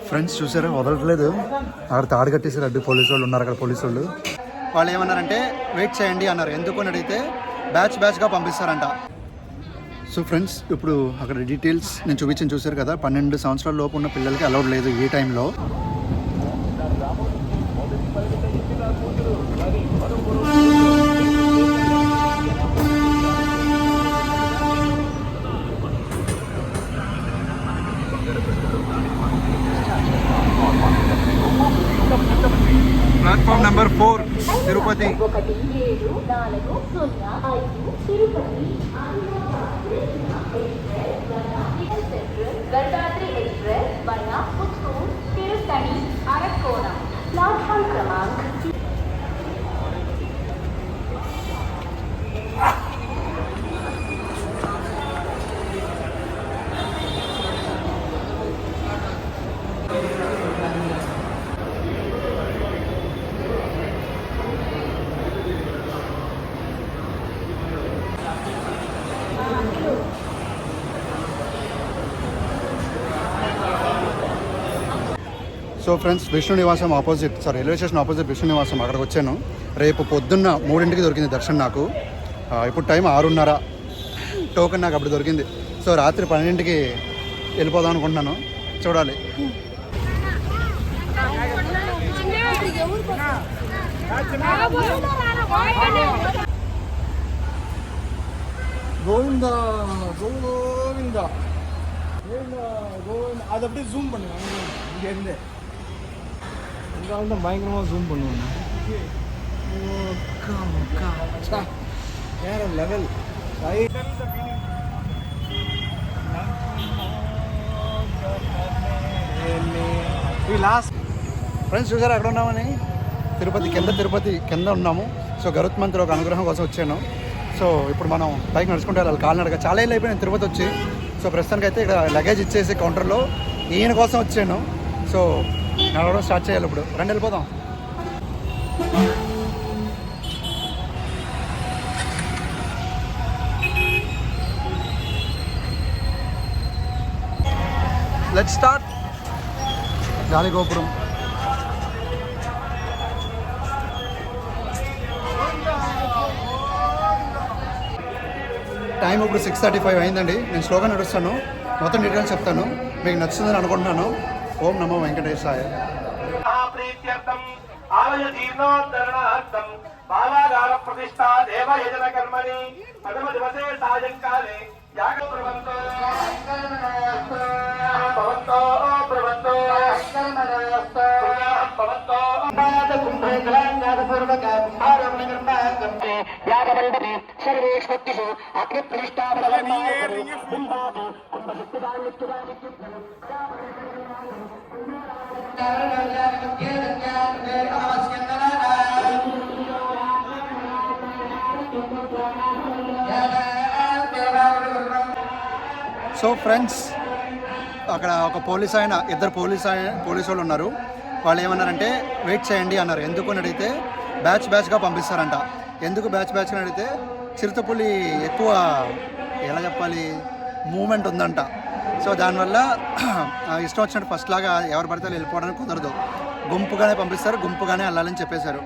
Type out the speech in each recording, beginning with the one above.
Friends చూసారా, వదలట్లేదు. అక్కడ తాడు కట్టేసారు, అడ్డు పోలీసు వాళ్ళు ఉన్నారు అక్కడ. పోలీసు వాళ్ళు ఏమన్నారంటే వెయిట్ చేయండి అన్నారు. ఎందుకు అని అడిగితే బ్యాచ్గా పంపిస్తారంట. సో ఫ్రెండ్స్, ఇప్పుడు అక్కడ డీటెయిల్స్ నేను చూసారు కదా, 12 సంవత్సరాల లోపు ఉన్న పిల్లలకి అలౌడ్ లేదు ఈ టైంలో. Platform number 4 Tirupati. గర్భాద్రి express via Puttur Tiruttani Arakkonam platform క్రమాంక్. So friends, Vishnu Nivasam opposite, railway station opposite Vishnu Nivasam, అక్కడికి వచ్చాను. రేపు పొద్దున్న 3ంటికి దొరికింది దర్శనం నాకు. ఇప్పుడు టైం 6:30. టోకెన్ నాకు అప్పుడు దొరికింది. సో రాత్రి 12ంటికి వెళ్ళిపోదాం అనుకుంటున్నాను, చూడాలి. கோவிந்தா கோவிந்தா கோவிந்தா. அதை அப்படியே ஜூம் பண்ணுங்க இங்கேருந்து. எங்கால தான் பயங்கரமாக ஜூம் பண்ணுவாங்க. வேற லெவல். ఫ్రెండ్స్ చూసారా ఎక్కడ ఉన్నామని? తిరుపతి కింద ఉన్నాము. సో గరుత్మంతుడు ఒక అనుగ్రహం కోసం వచ్చాను. సో ఇప్పుడు మనం బైక్ నడుచుకుంటూ వెళ్ళాలి, కాలినడక. చాలా ఏళ్ళు అయిపోయింది తిరుపతి వచ్చి. సో ప్రస్తుతానికి అయితే ఇక్కడ లగేజ్ ఇచ్చేసి కౌంటర్లో ఈయన కోసం వచ్చాను. సో నడవడం స్టార్ట్ చేయాలి ఇప్పుడు. రండి వెళ్ళిపోదాం. Let's start. గాలి గోపురం. టైం ఇప్పుడు 6:35 అయిందండి. నేను స్లోగా నడుస్తాను, మొత్తం డీటెయిల్స్ చెప్తాను, మీకు నచ్చుతుందని అనుకుంటున్నాను. ఓం నమో వెంకటేశాయ. ఆలయ జీర్ణోద్ధరణార్థం బాలాగార ప్రతిష్టా దేవయజన కర్మణి ప్రథమ దివసే సాయంకాలే యాగప్రవంతో భవంతో భవంతో భవంతో కుంభే కళాంగాద పూర్వక ఆరోహణ కర్మాంగంతే యాగమండపే సర్వేష్వత్తిషు అగ్ని ప్రతిష్టాపనకర్మాంగం కుంభాది కుంభశక్తిదానిత్యుదాని సో ఫ్రెండ్స్, అక్కడ ఒక ఇద్దరు పోలీసు వాళ్ళు ఉన్నారు. వాళ్ళు ఏమన్నారంటే వెయిట్ చేయండి అన్నారు. ఎందుకు అని అడిగితే బ్యాచ్గా పంపిస్తారంట. ఎందుకు బ్యాచ్గా అడిగితే చిరుతపులి ఎక్కువ ఎలా చెప్పాలి మూమెంట్ ఉందంట. సో దానివల్ల ఇష్టం వచ్చినట్టు ఫస్ట్ లాగా ఎవరు పడితే వెళ్ళిపోవడానికి కుదరదు, గుంపుగానే పంపిస్తారు, గుంపుగానే వెళ్ళాలని చెప్పేశారు.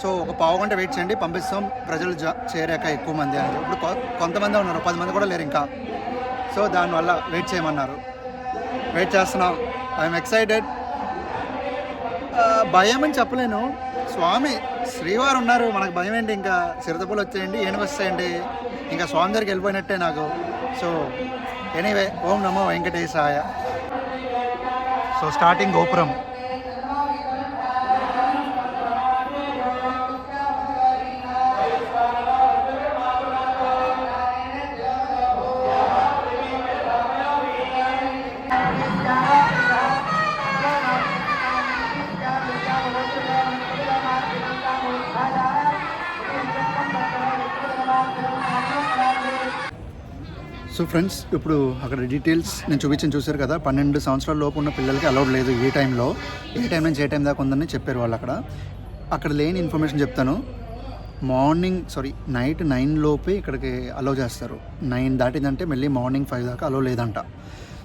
సో ఒక పావు గంట వెయిట్ చేయండి, పంపిస్తాం, ప్రజలు చేరాక ఎక్కువ మంది అని. ఇప్పుడు కొంతమంది ఉన్నారు, 10 మంది కూడా లేరు ఇంకా. సో దానివల్ల వెయిట్ చేయమన్నారు. వెయిట్ చేస్తున్నాం. I'm excited. భయం అని చెప్పలేను, స్వామి శ్రీవారు ఉన్నారు, మనకు భయం ఏంటి? ఇంకా చిరుతపులు వచ్చేయండి, ఏనుగు వస్తాయండి, ఇంకా స్వామి దగ్గరికి వెళ్ళిపోయినట్టే నాకు. సో ఎనీవే, ఓం నమో వెంకటేశాయ. సో స్టార్టింగ్ గోపురం. సో ఫ్రెండ్స్, ఇప్పుడు అక్కడ డీటెయిల్స్ నేను చూసారు కదా, 12 సంవత్సరాల లోపు ఉన్న పిల్లలకి అలౌడ్ లేదు ఈ టైంలో. ఏ టైం నుంచి ఏ టైం దాకా ఉందని చెప్పారు వాళ్ళు. అక్కడ లేని ఇన్ఫర్మేషన్ చెప్తాను. నైట్ 9 లోపే ఇక్కడికి అలౌ చేస్తారు. 9 దాటిందంటే మళ్ళీ మార్నింగ్ 5 దాకా అలౌ లేదంట.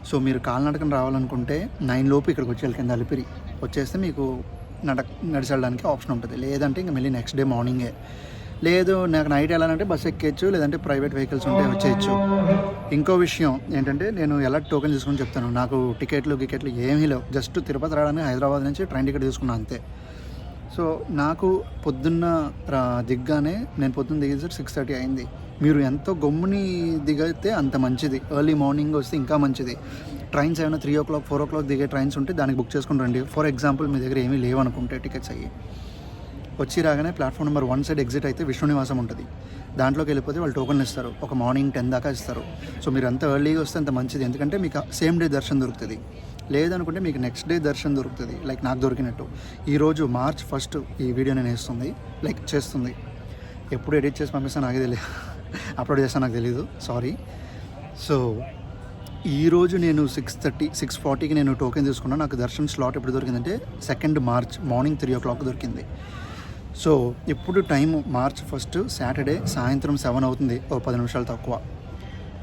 సో మీరు కాలినడకన రావాలనుకుంటే 9 లోపు ఇక్కడికి వచ్చేయాలి, కింద అలిపిరి వచ్చేస్తే మీకు నడిచి వెళ్ళడానికి ఆప్షన్ ఉంటుంది. లేదంటే ఇంకా మళ్ళీ నెక్స్ట్ డే మార్నింగే. లేదు నాకు నైట్ వెళ్ళాలంటే బస్ ఎక్కేయచ్చు, లేదంటే ప్రైవేట్ వెహికల్స్ ఉంటే వచ్చేయచ్చు. ఇంకో విషయం ఏంటంటే నేను ఎలా టోకెన్ తీసుకుని చెప్తాను. నాకు టికెట్లు ఏమీ లేవు. జస్ట్ తిరుపతి రావడానికి హైదరాబాద్ నుంచి ట్రైన్ టికెట్ తీసుకున్నాను అంతే. సో నాకు పొద్దున్న దిగ్గానే నేను పొద్దున్న దిగేసరికి 6:30 అయింది. మీరు ఎంతో గమ్ముని దిగితే అంత మంచిది. ఎర్లీ మార్నింగ్ వస్తే ఇంకా మంచిది. ట్రైన్స్ ఏమైనా 3 o'clock 4 o'clock దిగే ట్రైన్స్ ఉంటే దానికి బుక్ చేసుకుని రండి. ఫర్ ఎగ్జాంపుల్ మీ దగ్గర ఏమీ లేవనుకుంటే టికెట్స్ అయ్యి వచ్చి రాగానే ప్లాట్ఫామ్ నెంబర్ 1 సైడ్ ఎగ్జిట్ అయితే విష్ణు నివాసం ఉంటుంది. దాంట్లోకి వెళ్ళిపోతే వాళ్ళు టోకెన్లు ఇస్తారు. ఒక మార్నింగ్ 10 దాకా ఇస్తారు. సో మీరు ఎంత ఎర్లీగా వస్తే అంత మంచిది. ఎందుకంటే మీకు సేమ్ డే దర్శనం దొరుకుతుంది. లేదనుకుంటే మీకు నెక్స్ట్ డే దర్శనం దొరుకుతుంది. లైక్ నాకు దొరికినట్టు ఈరోజు March 1 ఈ వీడియో నేను చేస్తుంది. ఎప్పుడు ఎడిట్ చేసి పంపిస్తాను నాకే తెలియదు, అప్లోడ్ చేస్తాను నాకు తెలీదు, సారీ. సో ఈరోజు నేను 6:40కి నేను టోకెన్ తీసుకున్నాను. నాకు దర్శనం స్లాట్ ఎప్పుడు దొరికిందంటే 2 March మార్నింగ్ 3 o'clock దొరికింది. సో ఇప్పుడు టైం March 1 సాటర్డే సాయంత్రం 7 అవుతుంది, ఓ 10 నిమిషాలు తక్కువ.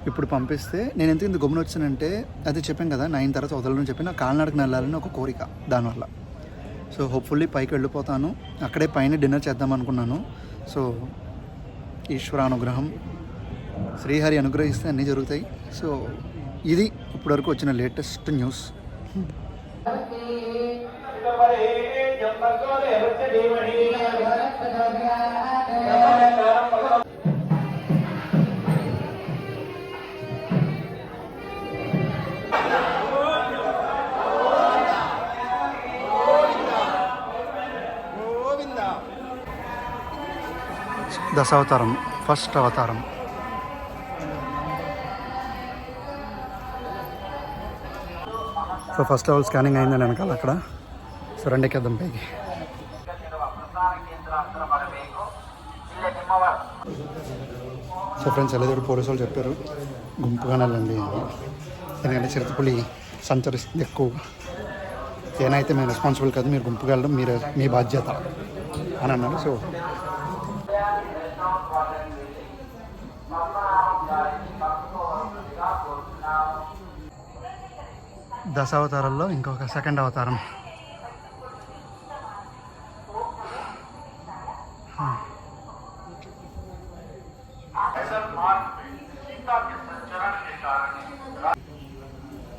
ఇప్పుడు పంపిస్తే నేను ఎందుకు ఇంత గమ్మున వచ్చానంటే అదే చెప్పాను కదా, 9 తర్వాత వదలని చెప్పి నా కాలినడకన వెళ్ళాలని ఒక కోరిక దానివల్ల. సో హోప్ఫుల్లీ పైకి వెళ్ళిపోతాను. అక్కడే పైన డిన్నర్ చేద్దాం అనుకున్నాను. సో ఈశ్వరానుగ్రహం, శ్రీహరి అనుగ్రహిస్తే అన్నీ జరుగుతాయి. సో ఇది ఇప్పటివరకు వచ్చిన లేటెస్ట్ న్యూస్. దశావతారం, ఫస్ట్ అవతారం. సో ఫస్ట్ లెవెల్ స్కానింగ్ అయిందని వెనకాల అక్కడ. సో రెండెక్కేద్దాం పైకి. సో ఫ్రెండ్స్ వెళ్ళేది పోలీసు వాళ్ళు చెప్పారు గుంపుగానే వెళ్ళండి అని. ఎందుకంటే చిరుతపులి సంచరిస్తుంది ఎక్కువగా. ఏనైతే మేము రెస్పాన్సిబుల్ కాదు, మీరు గుంపుగా వెళ్ళడం మీ బాధ్యత అని అన్నారు. సో దశావతారాల్లో ఇంకొక సెకండ్ అవతారం.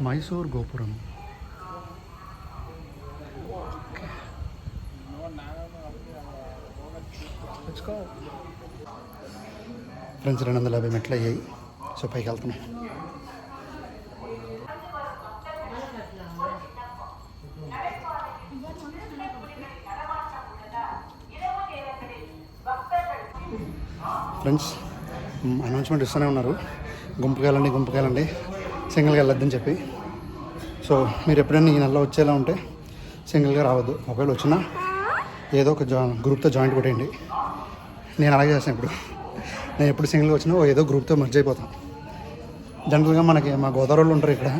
మైసూర్ గోపురం. ఫ్రెండ్స్ 250 మెట్లు అయ్యాయి. సో పైకి వెళ్తున్నాం. ఫ్రెండ్స్ అనౌన్స్మెంట్ ఇస్తూనే ఉన్నారు, గుంపుకి వెళ్ళండి, సింగిల్గా వెళ్ళొద్దని చెప్పి. సో మీరు ఎప్పుడైనా ఈ నెలలో వచ్చేలా ఉంటే సింగిల్గా రావద్దు. ఒకవేళ వచ్చినా ఏదో ఒక గ్రూప్తో జాయింట్ కొట్టేయండి. నేను అలాగే చేస్తాను. ఇప్పుడు నేను ఎప్పుడు సింగిల్గా వచ్చినా ఏదో గ్రూప్తో మర్జ్ అయిపోతాను. జనరల్గా మా గోదావరి వాళ్ళు ఉంటారు ఇక్కడ.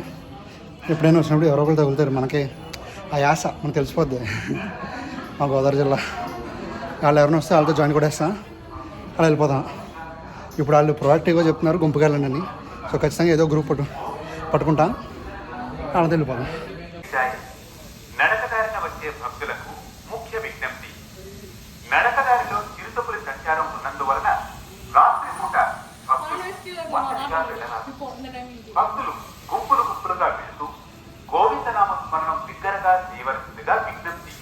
ఎప్పుడైనా వచ్చినప్పుడు ఎవరో ఒకరు తగులుతారు. మనకి ఆ యాస మనకు తెలిసిపోద్ది. మా గోదావరి జిల్లా వాళ్ళు ఎవరైనా వస్తే వాళ్ళతో జాయిన్ కొట్టేస్తా, అలా వెళ్ళిపోతాం. ఇప్పుడు వాళ్ళు ప్రొయాక్టివ్గా చెప్తున్నారు గుంపుకి వెళ్ళండి అని. సో ఖచ్చితంగా ఏదో గ్రూప్ పట్టుకుంటా, అలా వెళ్ళిపోతాం. నడకదారిన వచ్చే భక్తులకు ముఖ్య విజ్ఞప్తి. నడకదారిలో చిరుతపులి సంచారం ఉన్నందువలన రాత్రిపూట భక్తులు గుంపులుగా వెళుతూ గోవిందనామ స్మరణం బిగ్గరగా చేయవలసిందిగా విజ్ఞప్తి.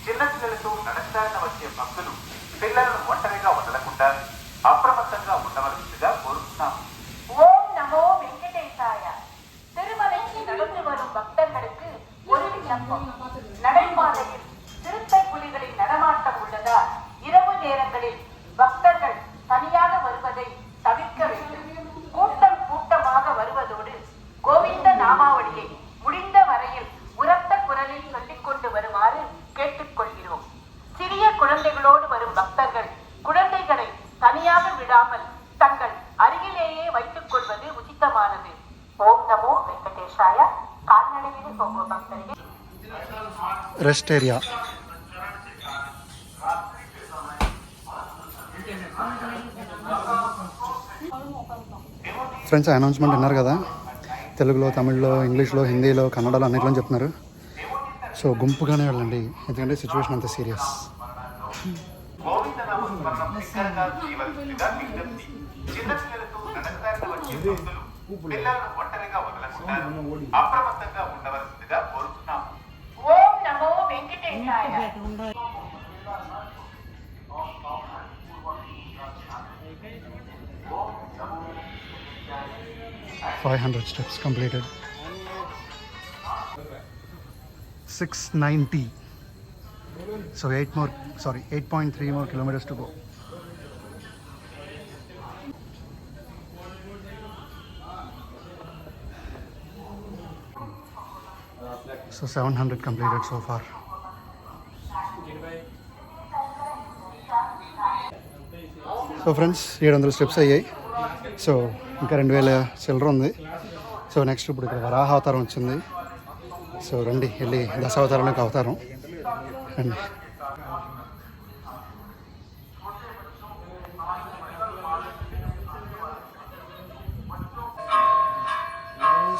చిన్నపిల్లలతో నడకదారిన వచ్చే భక్తులు పిల్లలను ఒంటరిగా వదలకుండా అప్రమత్తంగా ఉండవలసిందిగా కోరుతున్నాము. ஓம் நமோ வெங்கடேசாய. திருமலைக்கு நடந்து வரும் பக்தர்களுக்கு ஒரு விண்ணப்பம். நடைபாதையில் சிறுத்தை புலிகளின் நடமாட்டம் உள்ளதால் இரவு நேரங்களில் பக்தர்கள் தனியாக வருவதை தவிர்க்க வேண்டும். கூட்டமாக வருவதோடு கோவிந்த நாமாவளியை முடிந்த வரையில் உரத்த குரலில் சொல்லிக் கொண்டு வருமாறு கேட்டுக்கொள்கிறோம். சிறிய குழந்தைகளோடு வரும் பக்தர்கள் குழந்தைகளை தனியாக விடாமல் தங்கள் அருகிலேயே வைத்துக் கொள்வது உச்சிதமானது. ஓம் நமோ வெங்கடேஷாய. கால்நடையில் போகும் பக்தர்கள் రెస్ట్ ఏరియా. ఫ్రెండ్స్ అనౌన్స్మెంట్ విన్నారు కదా, తెలుగులో, తమిళ్లో, ఇంగ్లీష్లో, హిందీలో, కన్నడలో అన్నిట్లో చెప్తున్నారు. సో గుంపుగానే వెళ్ళండి, ఎందుకంటే సిచ్యువేషన్ అంత సీరియస్. గోవిందనామ స్మరణం బిగ్గరగా చేయవలసిందిగా విజ్ఞప్తి. చిన్నపిల్లలతో నడకదారిన వచ్చే భక్తులు పిల్లలను ఒంటరిగా వదలకుండా అప్రమత్తంగా ఉండవలసిందిగా కోరుతున్నాము. ఓం నమో వెంకటేశాయ. 500 steps completed. 690. So 8.3 more kilometers to go. So 700 completed so far. So friends 700 steps అయ్యాయి. సో ఇంకా 2000 చిల్లర ఉంది. సో నెక్స్ట్ ఇప్పుడు ఇక్కడ వరాహ అవతారం వచ్చింది. సో రండి వెళ్ళి దశావతారంలోకి అవతారం రండి.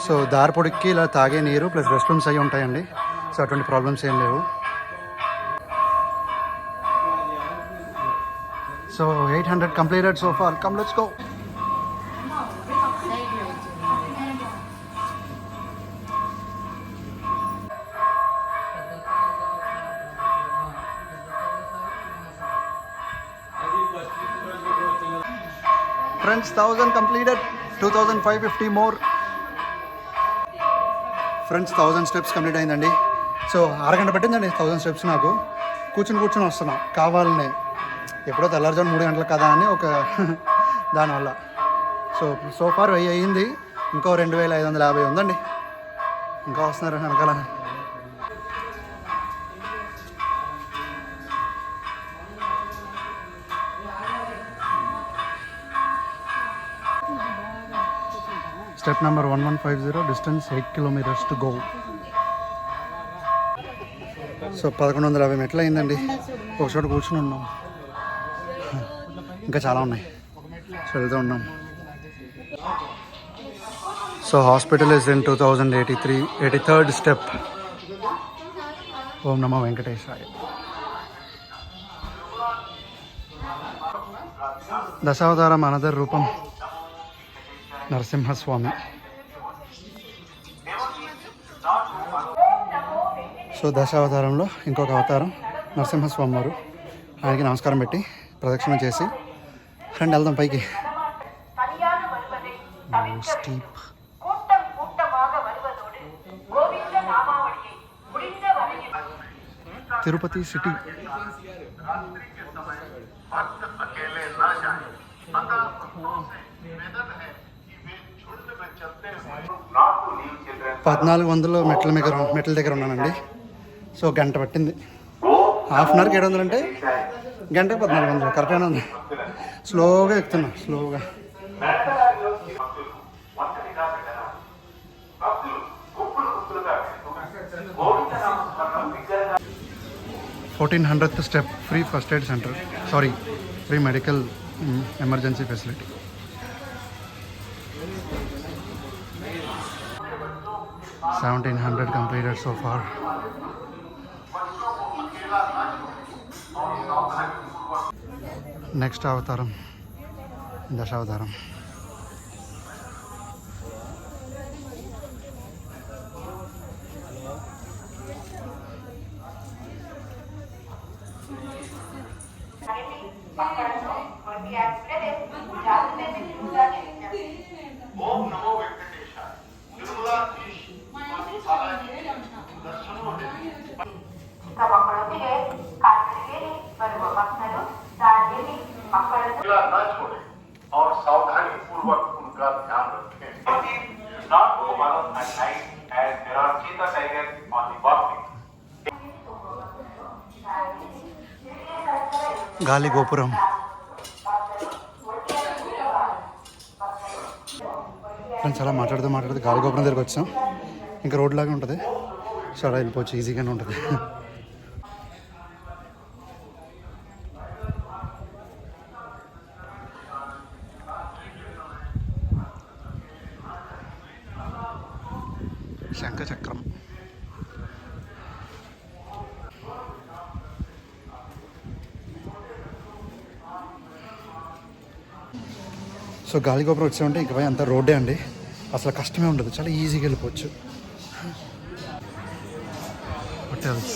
సో దారి పొడిక్కి ఇలా తాగే నీరు ప్లస్ రెస్ట్ రూమ్స్ అవి ఉంటాయండి. సో అటువంటి ప్రాబ్లమ్స్ ఏం లేవు. So 800 completed so far. Come, let's go. Friends, 1000 completed, 2550 more. Friends 1000 steps complete అయిందండి. సో అరగంట పట్టిందండి 1000 స్టెప్స్. నాకు కూర్చుని వస్తున్నా కావాలనే, ఎప్పుడో తెల్లారుజాము 3 గంటలకు కదా అని ఒక దానివల్ల. సో ఫార్ 1000 అయ్యింది. ఇంకో 2550 ఉందండి. ఇంకా వస్తున్నారు వెనకాల. Step number 1150, distance 8 kilometers to go. So 1150 మెట్లు అయిందండి. ఒక చోట కూర్చుని ఉన్నాం, ఇంకా చాలా ఉన్నాయి. సో వెళ్తూ ఉన్నాం. So hospital is in 83rd step. ఓం నమో వెంకటేశాయ. దశావతారం అనదర్ రూపం నరసింహస్వామి. సో దశావతారంలో ఇంకొక అవతారం నరసింహస్వామి వారు. ఆయనకి నమస్కారం పెట్టి ప్రదక్షిణ చేసి రండి వెళ్దాం పైకి. స్టీప్. తిరుపతి సిటీ. పద్నాలుగు 1400 మెట్ల దగ్గర ఉన్నానండి. సో గంట పట్టింది. హాఫ్ అన్ అవర్కి 700 అంటే గంటకి 1400 కరెక్ట్గానే ఉంది. స్లోగా ఎక్కుతున్నా, స్లోగా. 1400th step. Free first aid centre, free medical emergency facility. $1,700 completed so far. Next అవతారం దశావతారం. ఓం నమో వెంకటేశాయ. ಮಕ್ಕಳೊಂದಿಗೆ ಕಾಲ್ನಡಿಗೆಯಲ್ಲಿ ಬರುವ ಭಕ್ತರು ದಾರಿಯಲ್ಲಿ ಮಕ್ಕಳನ್ನು न छोड़े और सावधानी पूर्वक उनका ध्यान रखें. Not go alone at night as there are cheetah tigers on the walkway. గాలి గోపురం. ఫ్రెండ్స్ అలా మాట్లాడుతూ గాలి గోపురం దగ్గరికి వచ్చాం. ఇంకా రోడ్ లాగా ఉంటుంది. సో అలా వెళ్ళిపోవచ్చు, ఈజీగానే ఉంటుంది. సో గాలిగోపురం వచ్చామంటే ఇకపై అంతా రోడ్డే అండి, అసలు కష్టమే ఉండదు, చాలా ఈజీగా వెళ్ళిపోవచ్చు. హోటల్స్,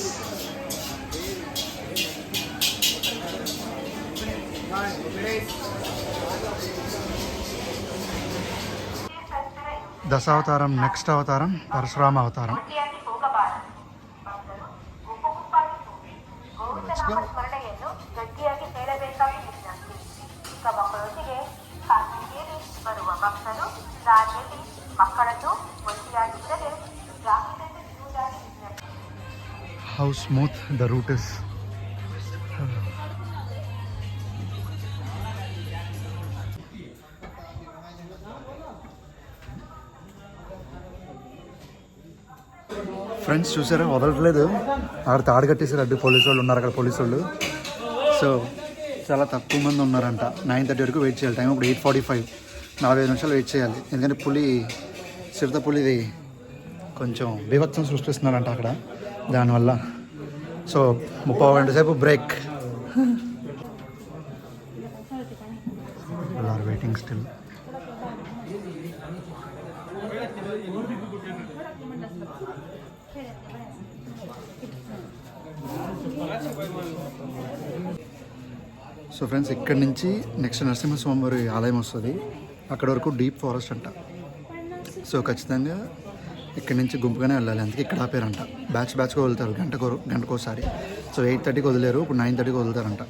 దశావతారం, నెక్స్ట్ అవతారం పరశురామ అవతారం. ಸ್ಮರಣೆಯನ್ನು ಗಟ್ಟಿಯಾಗಿ ಹೇಳಬೇಕಾಗಿ ವಿಜ್ಞಪ್ತಿ. ಇಕ ಮಕ್ಕಳೊಂದಿಗೆ ಕಾಶ್ಮೀರಿ ಬರುವ ಭಕ್ತರು ದಾರಿಯಲ್ಲಿ ಮಕ್ಕಳನ್ನು ಒಂಟಿಯಾಗಿದ್ದರೆ ಜಾಮೀನನ್ನು ಇರುವುದಾಗಿ ವಿಜ್ಞಪ್ತಿ. How smooth the route is. Friends చూసారా, వదలట్లేదు, అక్కడ తాడు కట్టేసారు, అడ్డు పోలీసు వాళ్ళు ఉన్నారు అక్కడ, పోలీసు వాళ్ళు. సో చాలా తక్కువ మంది ఉన్నారంట. 9:30 వరకు వెయిట్ చేయాలి. టైం ఇప్పుడు 8:45, 45 నిమిషాలు వెయిట్ చేయాలి. ఎందుకంటే చిరుత పులిది కొంచెం బీభత్సం సృష్టిస్తున్నారంట అక్కడ, దానివల్ల. సో 30 గంట సేపు break. Waiting still. So friends, ఇక్కడి నుంచి నెక్స్ట్ నరసింహస్వామి వారి ఆలయం వస్తుంది, అక్కడ వరకు డీప్ ఫారెస్ట్ అంట. సో ఖచ్చితంగా ఇక్కడి నుంచి గుంపుగానే వెళ్ళాలి, అందుకే ఇక్కడ ఆపారంట. బ్యాచ్గా వదులుతారు, గంటకోసారి. సో 8:30కి వదిలేరు, ఇప్పుడు 9:30కి వదులుతారంట.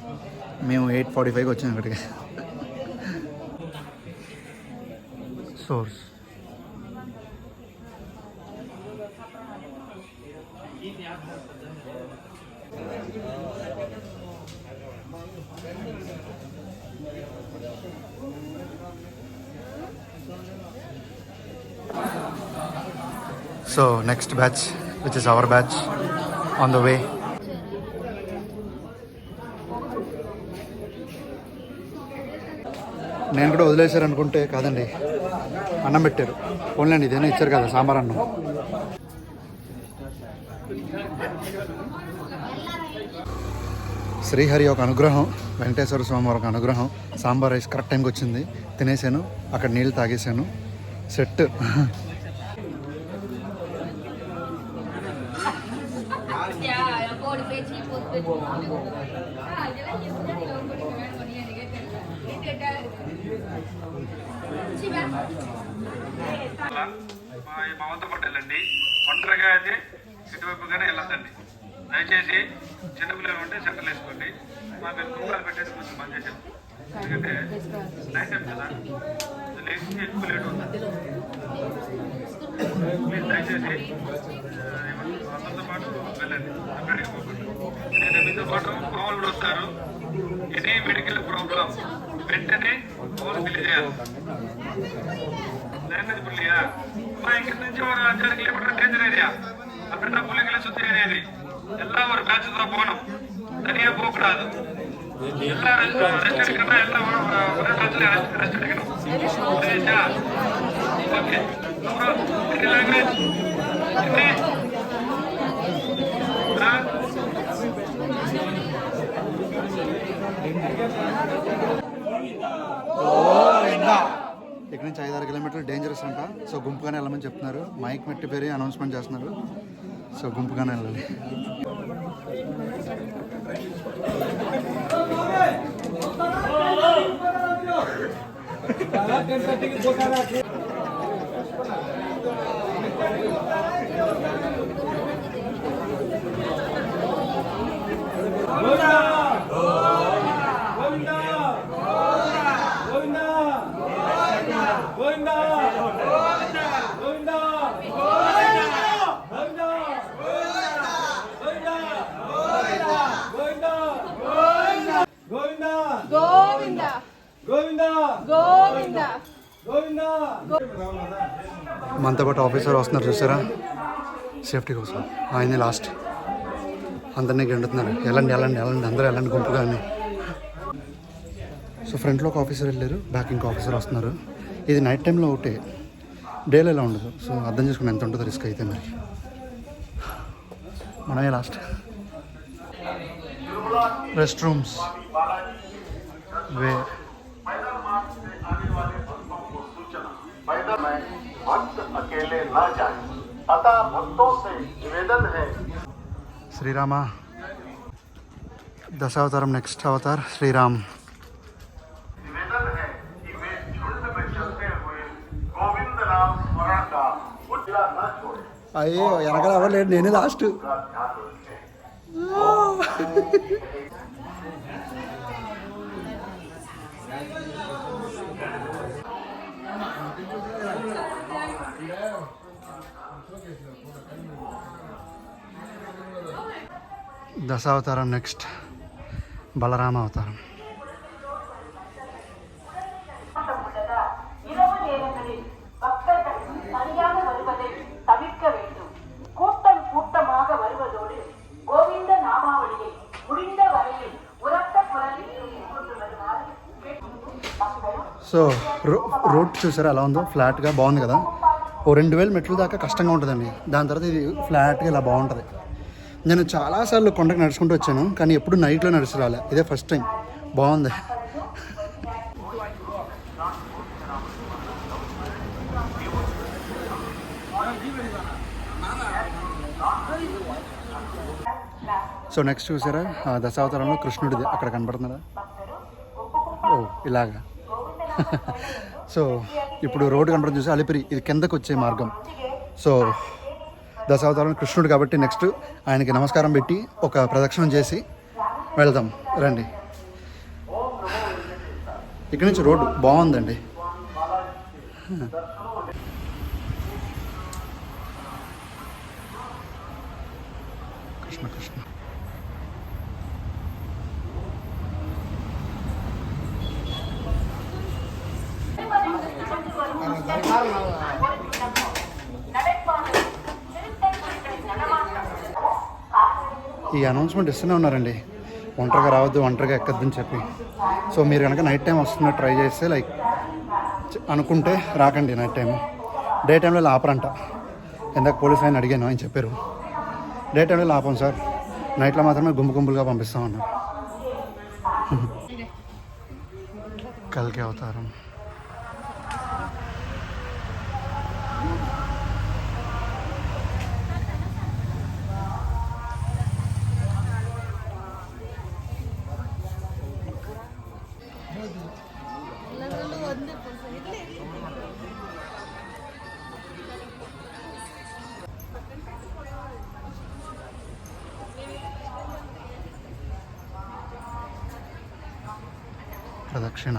మేము 8:45కి వచ్చాము ఇక్కడికి. Source So next batch, which is our batch, on the way. నేను కూడా వదిలేశారు అనుకుంటే కాదండి, అన్నం పెట్టారు. పోన్లేండి, ఇదేనా ఇచ్చారు కదా, సాంబార్ అన్నం. శ్రీహరి ఒక అనుగ్రహం, వెంకటేశ్వర స్వామి ఒక అనుగ్రహం. సాంబార్ రైస్ కరెక్ట్ టైంకి వచ్చింది, తినేసాను. అక్కడ నీళ్ళు తాగేసాను, సెట్. మా వంత పట్టాలండి, ఒంటరిగా అయితే ఇటువైపుగానే వెళ్ళొద్దండి. దయచేసి చిన్నపిల్లలు ఉంటే సెంటర్లు వేసుకోండి. మాకు కుక్కలు పెట్టేది కొంచెం బంద్ చేసాం, ఎందుకంటే నైట్ టైం కదా, లేచి ఎక్కువ లేట్ అవుతుంది. ప్లీజ్ దయచేసి అందరితో పాటు వెళ్ళండి, అక్కడికి పోకండి. ఎందుకంటే మీతో పాటు మామూలు కూడా వస్తారు. ఎనీ మెడికల్ ప్రాబ్లం వెంటనే మామూలు తెలియజేయాలి. ಲ್ಯಾಂಗ್ವೇಜ್ புள்ளியா அம்மா இங்க இருந்து ஒரு 5-6 கிலோமீட்டர் டேஞ்சர் ஏரியா அப்படின்னா புள்ளிகளை சுத்தி ஏரியாது எல்லாம் ஒரு பேட்ச் தான் போகணும், தனியா போக கூடாது. எல்லாம் ரெஸ்ட் எடுக்கணும், எல்லாம் ஒரே பேட்ச்ல ரெஸ்ட் எடுக்கணும். சரியா? ஓகே. அப்புறம் இந்த லாங்குவேஜ் ஹிந்தி ఇక్కడ నుంచి 5-6 కిలోమీటర్లు డేంజరస్ అంట. సో గుంపుగానే వెళ్ళమని చెప్తున్నారు, మైక్ మెట్టి పేరు అనౌన్స్మెంట్ చేస్తున్నారు. సో గుంపుగానే వెళ్ళాలి. మనతో పాటు ఆఫీసర్ వస్తున్నారు చూసారా, సేఫ్టీ కోసం. ఆయనే లాస్ట్, అందరినీ గెండుతున్నారు, వెళ్ళండి వెళ్ళండి వెళ్ళండి, అందరూ వెళ్ళండి గుంపుగానే. సో ఫ్రంట్లో ఒక ఆఫీసర్ వెళ్ళారు, బ్యాక్ ఇంకో ఆఫీసర్ వస్తున్నారు. ఇది నైట్ టైంలో ఒకటే, డేలో ఇలా ఉండదు. సో అర్థం చేసుకుని ఎంత ఉంటుందో రిస్క్ అయితే. మరి మనమే లాస్ట్. రెస్ట్ రూమ్స్ వే अकेले न जाएं। अतः भक्तों से निवेदन है శ్రీరామ దశావతారం నెక్స్ట్ అవతార్ శ్రీరామ్. निवेदन है कि वे झुंड में चलते हुए गोविंद नाम स्मरण का उजला न छोड़ें। అయ్యో వెనకాల అవ్వలేదు, నేనే లాస్ట్. का ध्यान रखें। దశావతారం నెక్స్ట్ బలరామ అవతారం. இரவு நேரங்களில் பக்தர்கள் தனியாக வருவதை தவிர்க்க வேண்டும். கூட்டம் கூட்டமாக வருவதோடு கோவிந்த நாமாவளியை முடிந்த வரையில் உரத்த குரலில் கொண்டு வருமாறு மக்களும் సో రోడ్ చూసారా ఎలా ఉందో, ఫ్లాట్గా బాగుంది కదా. ఓ 2000 మెట్లు దాకా కష్టంగా ఉంటుందండి. దాని తర్వాత ఇది ఫ్లాట్గా ఇలా బాగుంటుంది. నేను చాలాసార్లు కొండకు నడుచుకుంటూ వచ్చాను, కానీ ఎప్పుడు నైట్లో నడిచి రాలే. ఇదే ఫస్ట్ టైం. బాగుంది. సో నెక్స్ట్ చూసారా దశావతారంలో కృష్ణుడిది అక్కడ కనబడుతున్నారా? ఓ ఇలాగా. సో ఇప్పుడు రోడ్డు కనబడడం చూసి అలిపిరి, ఇది కిందకు వచ్చే మార్గం. సో దశావతారం కృష్ణుడు కాబట్టి నెక్స్ట్ ఆయనకి నమస్కారం పెట్టి ఒక ప్రదక్షిణం చేసి వెళ్దాం రండి. ఇక్కడి నుంచి రోడ్డు బాగుందండి. కృష్ణ కృష్ణ. ఈ అనౌన్స్మెంట్ ఇస్తూనే ఉన్నారండి, ఒంటరిగా రావద్దు, ఒంటరిగా ఎక్కద్దని చెప్పి. సో మీరు కనుక నైట్ టైం వస్తున్న ట్రై చేస్తే లైక్ అనుకుంటే రాకండి నైట్ టైం. డే టైంలో ఆపరంట. ఇందాక పోలీస్ ఆయన అడిగాను, ఆయన చెప్పారు డే టైంలో ఆపం సార్, నైట్లో మాత్రమే గుంపు గుంపులుగా పంపిస్తామన్నారు. కల్కి అవతారం. ప్రదక్షిణ.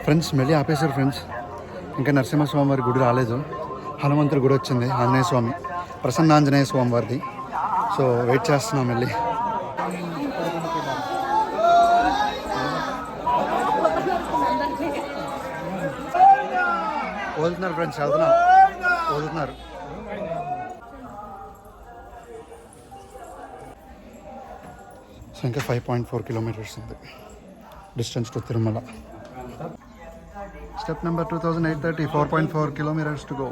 ఫ్రెండ్స్ మళ్ళీ ఆపేశారు ఫ్రెండ్స్. ఇంకా నరసింహస్వామి వారి గుడి రాలేదు. హనుమంతుడి గుడి వచ్చింది, ఆంజనేయ స్వామి, ప్రసన్నాంజనేయ స్వామి వారిది. సో వెయిట్ చేస్తున్నాం మళ్ళీ. వదులుతున్నారు ఫ్రెండ్స్, వదులుతున్నారు. సో ఇంకా 5.4 కిలోమీటర్స్ ఉంది distance to Tirumala. Step number 2830, 4.4 kilometers to go.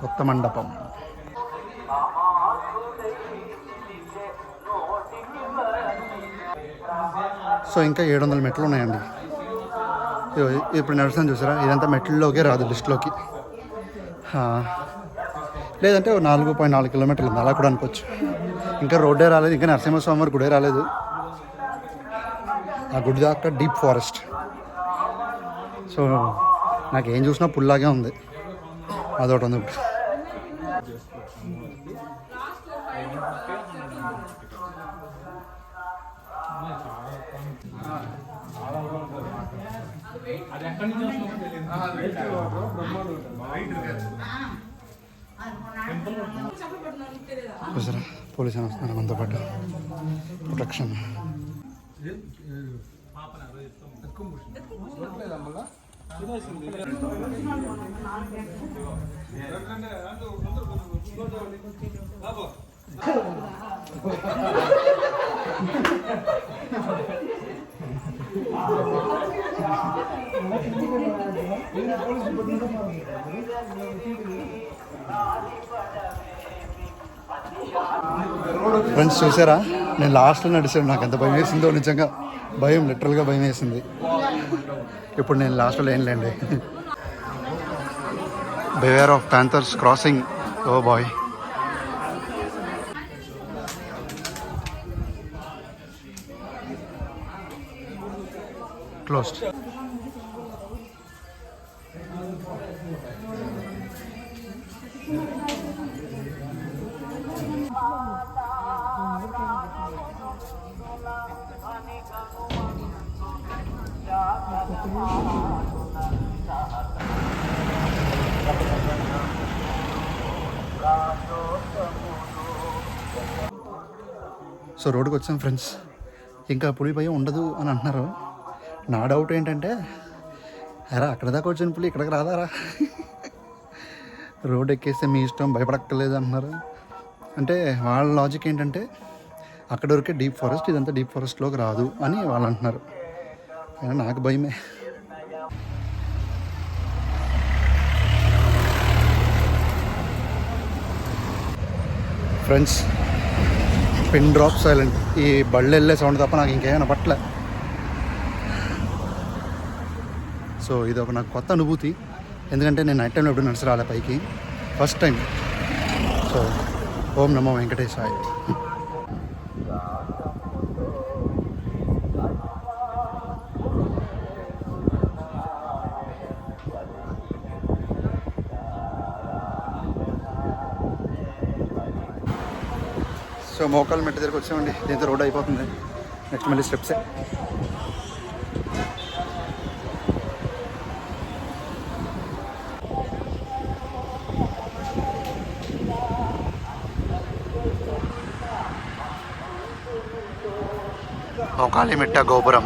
కొత్త మండపం. సో ఇంకా 700 మెట్లు ఉన్నాయండి. ఇప్పుడు నడుస్తాను చూసారా, ఇదంతా మెట్లలోకే రాదు లిస్ట్లోకి. లేదంటే 4.4 కిలోమీటర్లు ఉంది, అలా కూడా అనుకోవచ్చు. ఇంకా రోడ్డే రాలేదు, ఇంకా నరసింహస్వామి వారి గుడే రాలేదు. ఆ గుడి దాకా డీప్ ఫారెస్ట్. సో నాకు ఏం చూసినా పుల్లాగే ఉంది. అదొకటి ఉంది. చూసారా పోలీసు వస్తున్నారు మనతో పాటు, ప్రొటెక్షన్. ఫ్రెండ్స్ చూసారా, నేను లాస్ట్లో నడిచాను. నాకు ఎంత భయం వేసిందో, నిజంగా భయం, లిటరల్గా భయం వేసింది. ఇప్పుడు నేను లాస్ట్లో లేనులేండి. Beware of panthers crossing. Oh boy. Closed. So రోడ్డుకి వచ్చాం ఫ్రెండ్స్. ఇంకా పులి భయం ఉండదు అని అంటున్నారు. నా డౌట్ ఏంటంటే, అరా అక్కడ దాకా వచ్చిన పులి ఇక్కడికి రాదారా? రోడ్ ఎక్కేస్తే మీ ఇష్టం, భయపడక్కర్లేదు అంటున్నారు. అంటే వాళ్ళ లాజిక్ ఏంటంటే, అక్కడ వరకే డీప్ ఫారెస్ట్, ఇదంతా డీప్ ఫారెస్ట్లోకి రాదు అని వాళ్ళు అంటున్నారు. అయినా నాకు భయమే. Friends, pin drop silent. ఈ బళ్ళు వెళ్ళే సౌండ్ తప్ప నాకు ఇంకేమైనా పట్ల. సో ఇది ఒక నాకు కొత్త అనుభూతి, ఎందుకంటే నేను నైట్ టైంలో ఎప్పుడు నడిచి రాలే పైకి, ఫస్ట్ టైం. సో ఓం నమో వెంకటేశాయ. సో మోకాలు మెట్టు దగ్గరికి వచ్చామండి. దీంతో రోడ్ అయిపోతుంది. నెక్స్ట్ మళ్ళీ స్టెప్సే. మోకాలి మెట్ట గోపురం.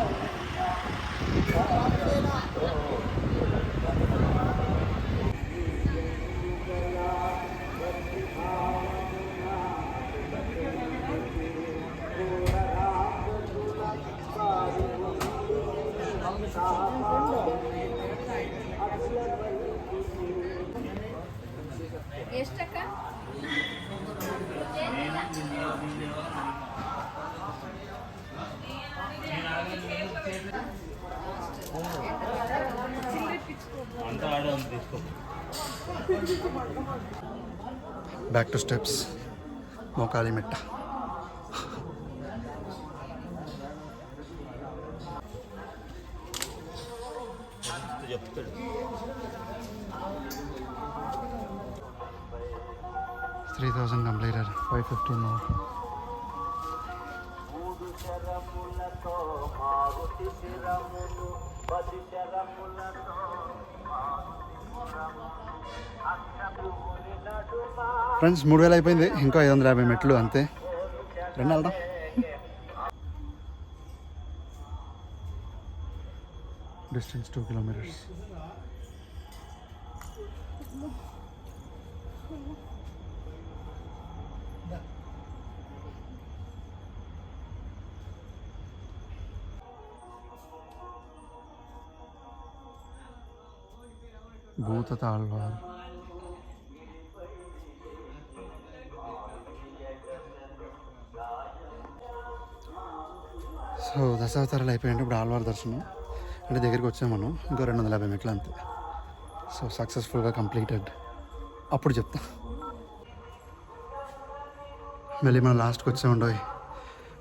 ಎಷ್ಟಕ್ಕ? Back to steps. Mokali Metta. చెప్తాడు 3000 completed, 515 more. ఫ్రెండ్స్ 3000 అయిపోయింది, ఇంకా 550 మెట్లు అంతే. రెండు వెళ్దాం. Distance 2 kilometers. భూతతాళ్వార్. సో దశావతారాలు అయిపోయింది. ఇప్పుడు ఆళ్వార్ దర్శనం అంటే దగ్గరికి వచ్చాం మనం. ఇంకో 250 మెట్లు అంతే. సో సక్సెస్ఫుల్గా కంప్లీటెడ్. అప్పుడు చెప్తా. మళ్ళీ మనం లాస్ట్కి వచ్చాం ఉండవు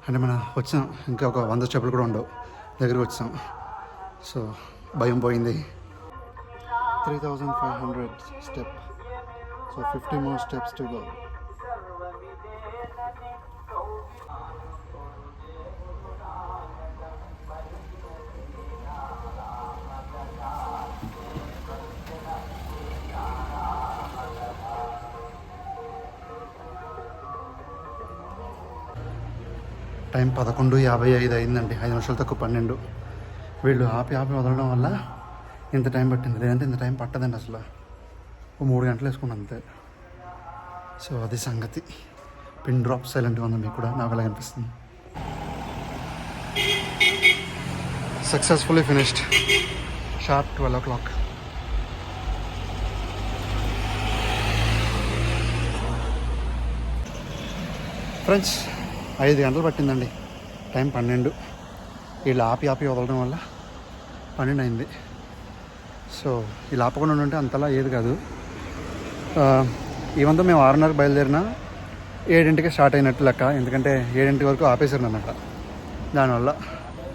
అంటే మనం వచ్చాం ఇంకా ఒక 100 స్టెప్పులు కూడా ఉండవు దగ్గరికి వచ్చాం. సో భయం పోయింది. 3500 step. So 50 more steps to go. Time 11:55 అయిందండి. 5 నిమిషాలు తక్కువ 12. వీళ్ళు ఆపి వదలడం వల్ల ఇంత టైం పట్టింది. లేదంటే ఇంత టైం పట్టదండి అసలు. 3 గంటలు వేసుకున్నాను అంతే. సో అది సంగతి. పిన్ డ్రాప్ సైలెంట్గా ఉంది, మీకు కూడా నాకు అలా అనిపిస్తుంది. Successfully finished. Sharp 12 o'clock. Friends 5 గంటలు పట్టిందండి. టైం 12. వీళ్ళు ఆపి వదలడం వల్ల 12 అయింది. సో వీళ్ళు ఆపకుండా ఉంటే అంతలా ఏది కాదు. ఈవంతా మేము 6:30కి బయలుదేరినా 7ంటికి స్టార్ట్ అయినట్టు లెక్క. ఎందుకంటే 7 వరకు ఆపేసారు అన్నమాట. దానివల్ల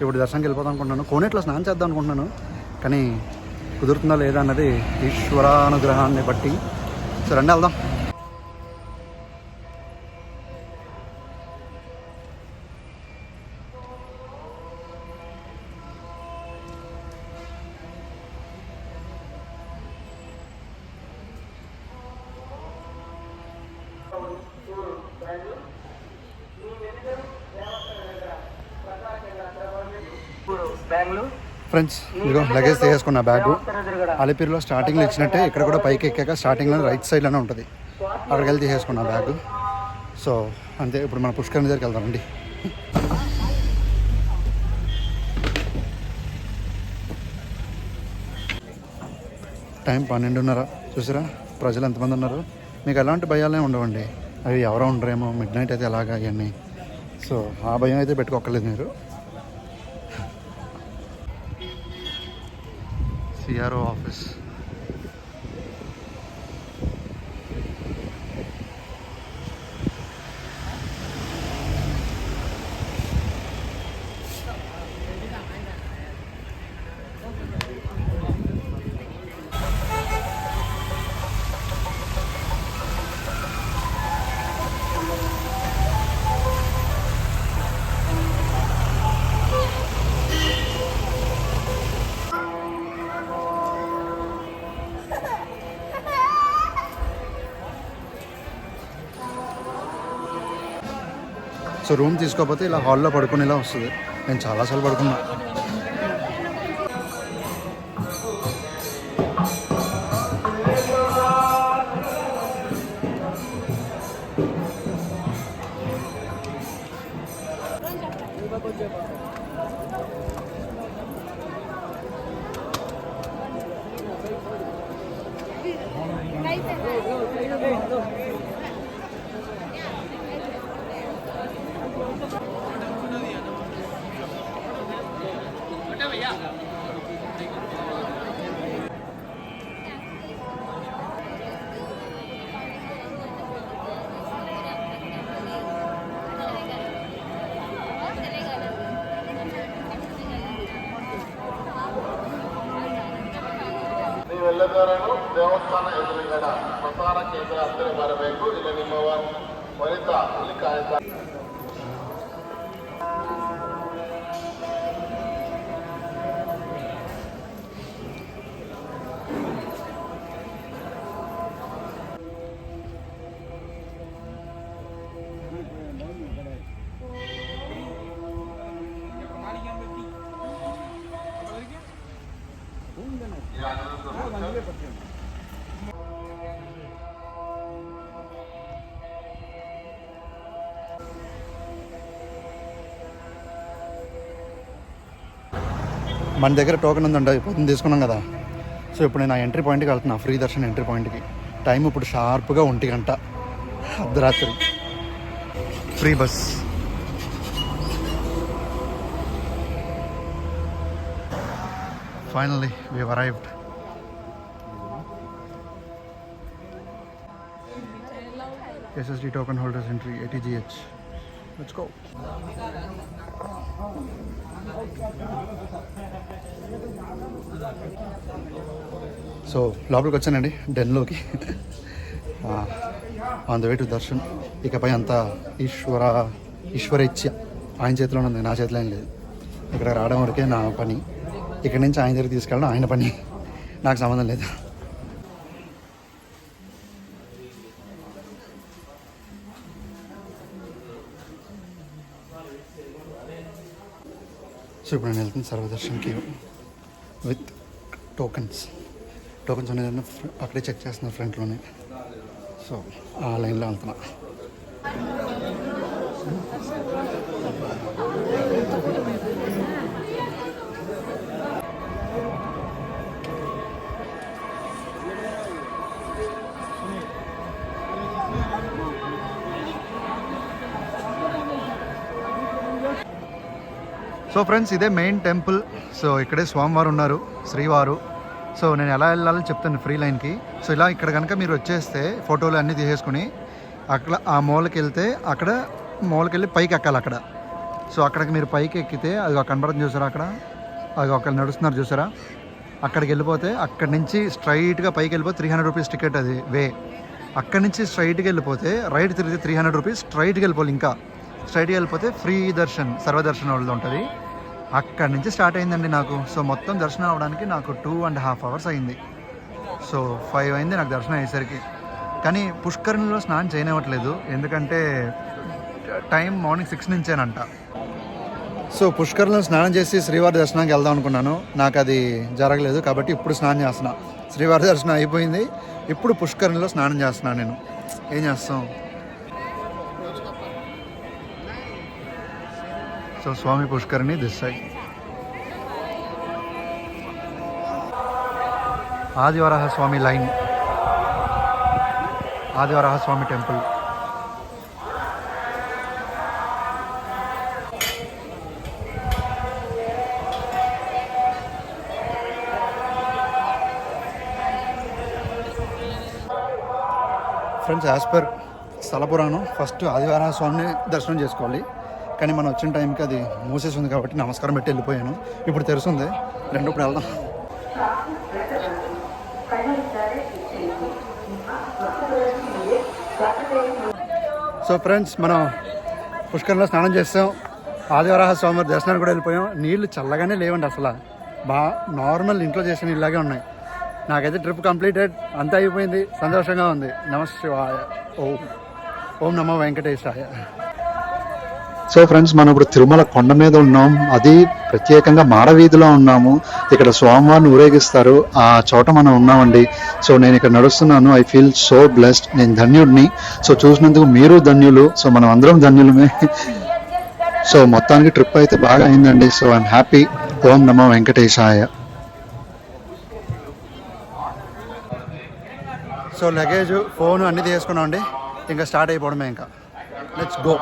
ఇప్పుడు దర్శనంకి వెళ్ళిపోతాం అనుకుంటున్నాను. కోనేట్లో స్నానం చేద్దాం అనుకుంటున్నాను, కానీ కుదురుతుందా లేదా అన్నది ఈశ్వరానుగ్రహాన్ని బట్టి. సో రండి వెళ్దాం. ఫ్రెండ్స్ ఇదిగో లగేజ్ తీసేసుకున్న బ్యాగు. అలిపిరిలో స్టార్టింగ్లో ఇచ్చినట్టే ఇక్కడ కూడా పైకి ఎక్కాక స్టార్టింగ్లో రైట్ సైడ్లోనే ఉంటుంది. అక్కడికి వెళ్ళి తీసేసుకున్న బ్యాగు. సో అంతే. ఇప్పుడు మన పుష్కర్ దగ్గరికి వెళ్దామండి. టైం 12:30. చూసారా ప్రజలు ఎంతమంది ఉన్నారు. మీకు ఎలాంటి భయాలే ఉండవండి. అవి ఎవరో ఉండరేమో మిడ్ నైట్ అయితే ఎలాగా అవన్నీ. సో ఆ భయం అయితే పెట్టుకోక్కర్లేదు మీరు. CRO office. సో రూమ్ తీసుకోకపోతే ఇలా హాల్లో పడుకునేలా వస్తుంది. నేను చాలాసార్లు పడుకున్నా. ಎಲ್ಲದರಲ್ಲೂ ದೇವಸ್ಥಾನ ಎದುರುಗಡ ಪ್ರಸಾರ ಕೇಂದ್ರ ಹತ್ತಿರ ಬರಬೇಕು. ಇಲ್ಲಿ ನಿಮ್ಮ ವನಿತ ಇಲ್ಲಿ ಕಾಯ್ತಾ. మన దగ్గర టోకెన్ ఉందండి, పొద్దున్న తీసుకున్నాం కదా. సో ఇప్పుడు నేను ఆ ఎంట్రీ పాయింట్కి వెళ్తున్నా, ఫ్రీ దర్శన్ ఎంట్రీ పాయింట్కి. టైం ఇప్పుడు షార్ప్గా 1 గంట అర్ధరాత్రి. Free bus. Finally we have arrived. SSD token holders entry, ATGH. Let's go. So లోపలికి వచ్చానండి డెన్లోకి. On the way to darshan. ఇకపై అంతా ఈశ్వరేచ్ఛ ఆయన చేతిలోనే ఉంది, నా చేతిలో ఏం లేదు. ఇక్కడ రావడం వరకే నా పని, ఇక్కడి నుంచి ఆయన దగ్గరికి తీసుకెళ్ళడం ఆయన పని, నాకు సంబంధం లేదు. సో ఇప్పుడు నేను వెళ్తుంది సర్వదర్శన్కి విత్ టోకన్స్ అనేది అక్కడే చెక్ చేస్తున్నా ఫ్రంట్లోనే. సో ఆ లైన్లో వెళ్తున్నా. సో ఫ్రెండ్స్, ఇదే మెయిన్ టెంపుల్. సో ఇక్కడే స్వామివారు ఉన్నారు, శ్రీవారు. సో నేను ఎలా వెళ్ళాలని చెప్తాను ఫ్రీ లైన్కి. సో ఇలా ఇక్కడ కనుక మీరు వచ్చేస్తే ఫోటోలు అన్నీ తీసేసుకుని అక్కడ ఆ మూలకి వెళ్తే, అక్కడ మూలకి వెళ్ళి పైకి ఎక్కాలి అక్కడ. సో అక్కడికి మీరు పైకి ఎక్కితే అది ఒక కనబడుతుంది చూసారా, అక్కడ అది ఒకళ్ళు నడుస్తున్నారు చూసారా, అక్కడికి వెళ్ళిపోతే అక్కడి నుంచి స్ట్రైట్గా పైకి వెళ్ళిపోతే 300 రూపీస్ టికెట్ అది వే. అక్కడి నుంచి స్ట్రైట్గా వెళ్ళిపోతే రైట్ తిరిగితే 300 రూపీస్, స్ట్రైట్గా వెళ్ళిపోవాలి. ఇంకా స్ట్రైట్గా వెళ్ళిపోతే ఫ్రీ దర్శన్, సర్వదర్శన్ వాళ్ళది ఉంటుంది. అక్కడి నుంచి స్టార్ట్ అయిందండి నాకు. సో మొత్తం దర్శనం అవ్వడానికి నాకు 2.5 hours అయింది. సో 5 అయింది నాకు దర్శనం అయ్యేసరికి. కానీ పుష్కరిణిలో స్నానం చేయనివ్వట్లేదు, ఎందుకంటే టైం మార్నింగ్ 6 నుంచేనంట. సో పుష్కరిణిలో స్నానం చేసి శ్రీవారి దర్శనానికి వెళ్దాం అనుకున్నాను, నాకు అది జరగలేదు. కాబట్టి ఇప్పుడు స్నానం చేస్తున్నా. శ్రీవారి దర్శనం అయిపోయింది, ఇప్పుడు పుష్కరిణిలో స్నానం చేస్తున్నాను. నేను ఏం చేస్తాం. So Swami Pushkarini this side. Adivaraha Swami line, Adivaraha Swami temple. Friends, as per స్థల పురాణం ఫస్ట్ ఆదివరాహ స్వామిని దర్శనం చేసుకోవాలి. కానీ మనం వచ్చిన టైంకి అది మూసేసి ఉంది కాబట్టి నమస్కారం పెట్టి వెళ్ళిపోయాను. ఇప్పుడు తెరుస్తుంది, ఇప్పుడు వెళ్దాం. సో ఫ్రెండ్స్, మనం పుష్కరంలో స్నానం చేస్తాం, ఆదివరాహ స్వామి దర్శనానికి కూడా వెళ్ళిపోయాం. నీళ్లు చల్లగానే లేవండి, అసలు నార్మల్ ఇంట్లో చేసిన నీళ్ళలాగే ఉన్నాయి. నాకైతే ట్రిప్ కంప్లీటెడ్, అంతా అయిపోయింది, సంతోషంగా ఉంది. నమశివాయ. ఓం నమో వెంకటేశాయ. సో ఫ్రెండ్స్, మనం ఇప్పుడు తిరుమల కొండ మీద ఉన్నాం, అది ప్రత్యేకంగా మాడవీధిలో ఉన్నాము. ఇక్కడ స్వామివారిని ఊరేగిస్తారు, ఆ చోట మనం ఉన్నామండి. సో నేను ఇక్కడ నడుస్తున్నాను, ఐ ఫీల్ సో బ్లెస్డ్. నేను ధన్యుడిని. సో చూసినందుకు మీరు ధన్యులు. సో మనం అందరం ధన్యులమే. సో మొత్తానికి ట్రిప్ అయితే బాగా అయిందండి. So I'm happy. ఓం నమో వెంకటేశాయ. సో లగేజ్, ఫోన్ అన్నీ తీసుకున్నాం అండి, ఇంకా స్టార్ట్ అయిపోవడమే. ఇంకా లెట్స్ గో.